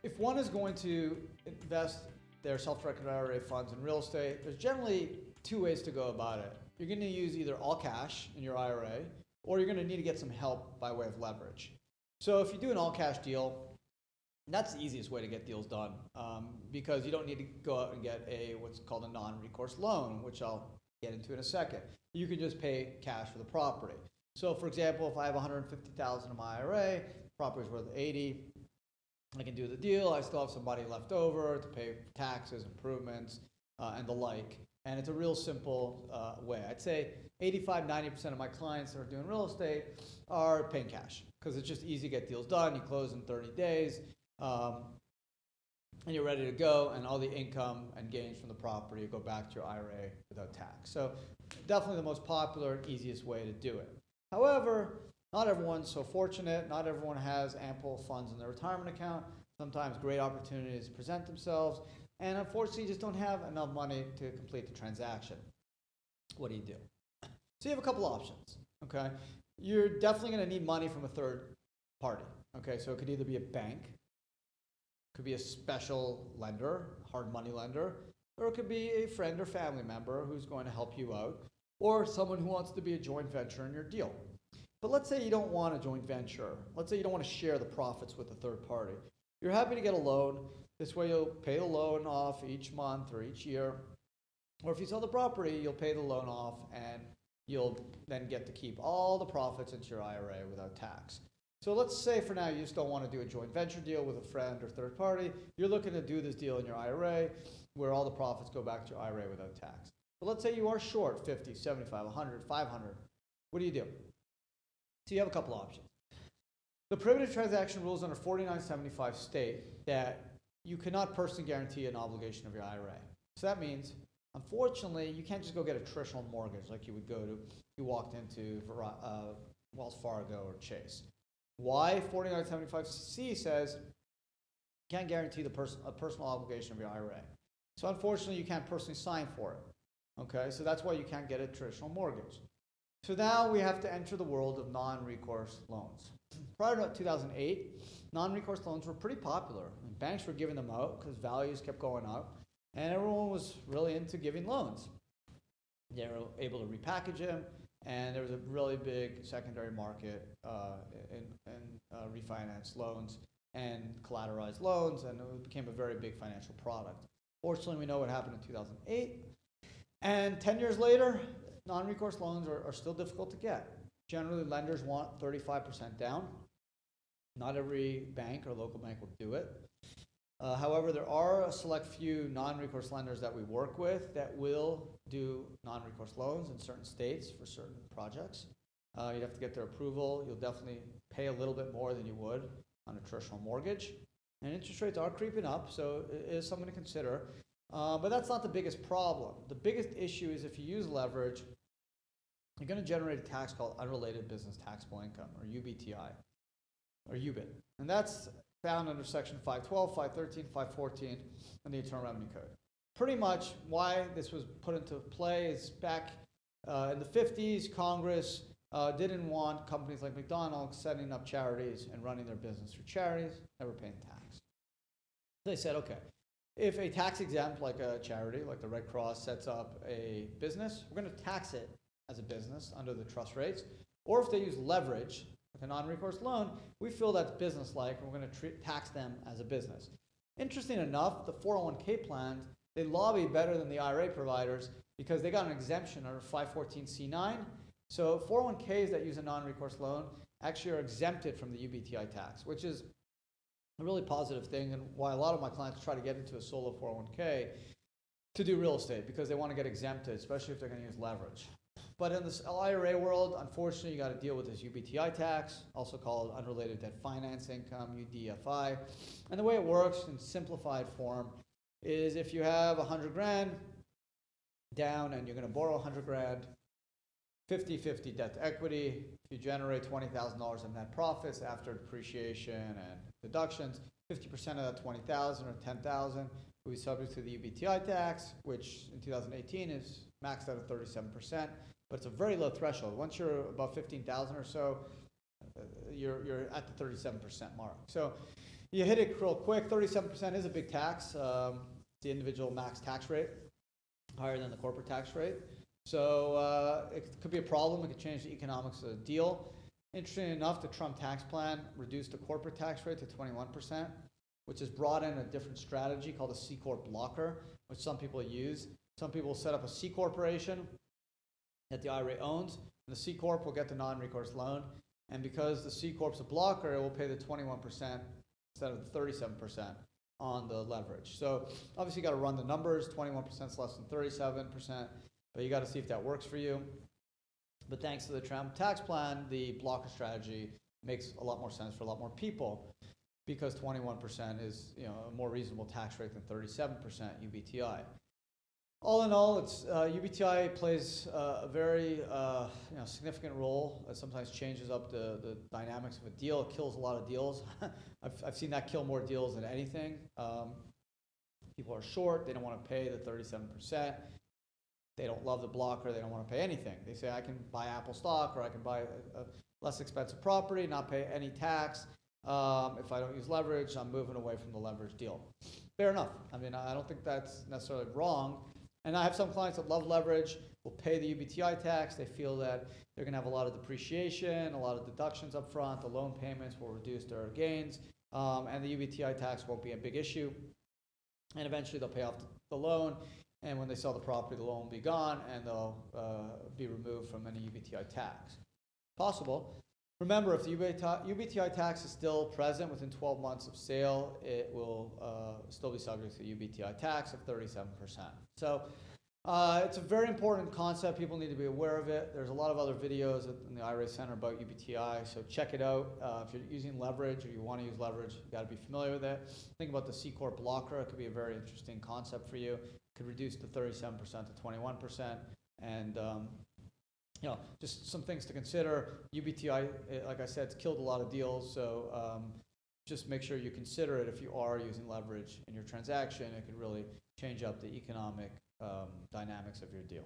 if one is going to invest their self-directed IRA funds in real estate, there's generally two ways to go about it. You're going to use either all cash in your IRA, or you're going to need to get some help by way of leverage. So if you do an all cash deal, that's the easiest way to get deals done, because you don't need to go out and get what's called a non-recourse loan, which I'll get into in a second. You can just pay cash for the property. So for example, if I have $150,000 in my IRA, property's worth $80,000, I can do the deal. I still have some money left over to pay taxes, improvements, and the like. And it's a real simple way. I'd say 85–90% of my clients that are doing real estate are paying cash because it's just easy to get deals done. You close in 30 days, and you're ready to go, and all the income and gains from the property go back to your IRA without tax. So definitely the most popular and easiest way to do it. However, not everyone's so fortunate. Not everyone has ample funds in their retirement account. Sometimes great opportunities present themselves, and unfortunately you just don't have enough money to complete the transaction. What do? So you have a couple options, okay? You're definitely going to need money from a third party, okay? So it could either be a bank, could be a special lender, hard money lender, or it could be a friend or family member who's going to help you out, or someone who wants to be a joint venture in your deal. But let's say you don't want a joint venture. Let's say you don't want to share the profits with a third party. You're happy to get a loan. This way you'll pay the loan off each month or each year. Or if you sell the property, you'll pay the loan off and you'll then get to keep all the profits into your IRA without tax. So let's say for now you just don't want to do a joint venture deal with a friend or third party. You're looking to do this deal in your IRA where all the profits go back to your IRA without tax. But let's say you are short 50, 75, 100, 500. What do? So you have a couple options. The prohibited transaction rules under 4975 state that you cannot personally guarantee an obligation of your IRA. So that means, unfortunately, you can't just go get a traditional mortgage like you would go to if you walked into Wells Fargo or Chase. Why? 4975C says you can't guarantee a personal obligation of your IRA. So unfortunately, you can't personally sign for it. Okay, so that's why you can't get a traditional mortgage. So now we have to enter the world of non-recourse loans. Prior to 2008, non-recourse loans were pretty popular. Banks were giving them out because values kept going up, and everyone was really into giving loans. They were able to repackage them, and there was a really big secondary market in refinance loans and collateralized loans, and it became a very big financial product. Fortunately, we know what happened in 2008, and 10 years later, non-recourse loans are still difficult to get. Generally, lenders want 35% down. Not every bank or local bank will do it. However, there are a select few non-recourse lenders that we work with that will do non-recourse loans in certain states for certain projects. You'd have to get their approval. You'll definitely pay a little bit more than you would on a traditional mortgage. And interest rates are creeping up, so it is something to consider. But that's not the biggest problem. The biggest issue is if you use leverage, you're going to generate a tax called unrelated business taxable income, or UBTI, or UBIT. And that's found under section 512, 513, 514 in the Internal Revenue Code. Pretty much why this was put into play is back in the 50s, Congress didn't want companies like McDonald's setting up charities and running their business through charities, never paying tax. They said, okay, if a tax exempt, like a charity, like the Red Cross, sets up a business, we're going to tax it as a business under the trust rates. Or if they use leverage, like a non-recourse loan, we feel that's business-like, and we're going to tax them as a business. Interesting enough, the 401k plans, they lobby better than the IRA providers because they got an exemption under 514C9. So 401ks that use a non-recourse loan actually are exempted from the UBTI tax, which is a really positive thing, and why a lot of my clients try to get into a solo 401k to do real estate, because they want to get exempted, especially if they're going to use leverage. But in this IRA world, unfortunately, you got to deal with this UBTI tax, also called unrelated debt finance income, UDFI. And the way it works in simplified form is if you have 100 grand down and you're going to borrow 100 grand, 50-50 debt to equity. If you generate $20,000 in net profits after depreciation and deductions, 50% of that 20,000 or 10,000 will be subject to the UBTI tax, which in 2018 is maxed out at 37%, but it's a very low threshold. Once you're above 15,000 or so, you're at the 37% mark. So you hit it real quick. 37% is a big tax. The individual max tax rate, higher than the corporate tax rate. So it could be a problem. It could change the economics of the deal. Interesting enough, the Trump tax plan reduced the corporate tax rate to 21%, which has brought in a different strategy called a C Corp blocker, which some people use. Some people set up a C corporation that the IRA owns, and the C Corp will get the non-recourse loan. And because the C Corp's a blocker, it will pay the 21% instead of the 37% on the leverage. So obviously you got to run the numbers. 21% is less than 37%, but you got to see if that works for you. But thanks to the Trump tax plan, the blocker strategy makes a lot more sense for a lot more people, because 21% is, you know, a more reasonable tax rate than 37% UBTI. All in all, it's UBTI plays a very significant role. It sometimes changes up the dynamics of a deal. It kills a lot of deals. I've seen that kill more deals than anything. People are short. They don't want to pay the 37%. They don't love the blocker. They don't want to pay anything. They say, I can buy Apple stock, or I can buy a less expensive property, not pay any tax. If I don't use leverage, I'm moving away from the leverage deal. Fair enough. I mean, I don't think that's necessarily wrong. And I have some clients that love leverage, will pay the UBTI tax. They feel that they're going to have a lot of depreciation, a lot of deductions up front. The loan payments will reduce their gains, and the UBTI tax won't be a big issue. And eventually they'll pay off the loan. And when they sell the property, the loan will be gone, and they'll be removed from any UBTI tax. Possible. Remember, if the UBTI tax is still present within 12 months of sale, it will still be subject to the UBTI tax of 37%. So it's a very important concept. People need to be aware of it. There's a lot of other videos in the IRA Center about UBTI, so check it out. If you're using leverage or you want to use leverage, you've got to be familiar with it. Think about the C Corp blocker. It could be a very interesting concept for you. It could reduce the 37% to 21%. And just some things to consider. UBTI, like I said, it's killed a lot of deals, so just make sure you consider it if you are using leverage in your transaction. It could really change up the economic dynamics of your deal.